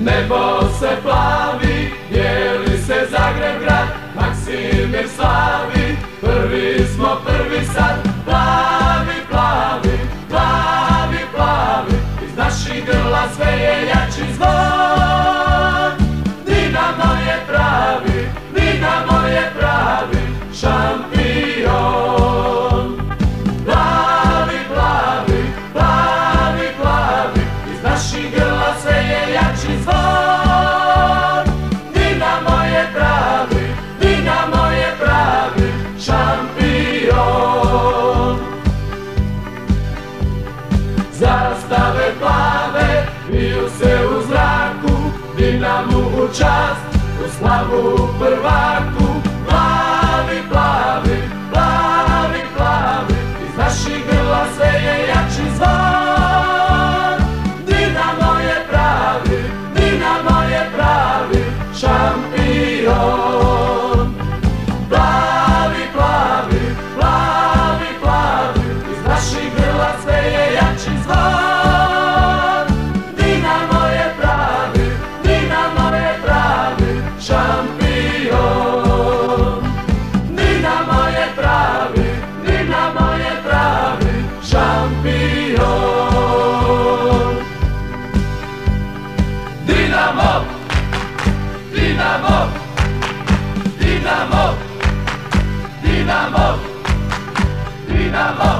Nebo se plavi, dijeli se Zagreb grad, Maksimir slavi, prvi smo, prvi sad. Plavi, plavi, plavi, plavi, iz naših grla sve je jači zvon. Dinamo je pravi, Dinamo je pravi šampion. Plavi, plavi, plavi, plavi, iz naših grla sve je jači zvon. Dinamo je pravi, Dinamo je pravi šampion. Zastave plave viju se u zraku, Dinamu u čast, u slavu prvaku. Plavi, plavi, plavi, plavi, iz naših grla sve je jači zvon. Dinamo je pravi, Dinamo je pravi šampion. Plavi, plavi, plavi, plavi, iz naših grla sve je jači zvon. Dinamo je pravi, Dinamo je pravi šampion. Dinamo je pravi, Dinamo je pravi šampion. Dinamo, Dinamo, Dinamo, Dinamo, Dinamo.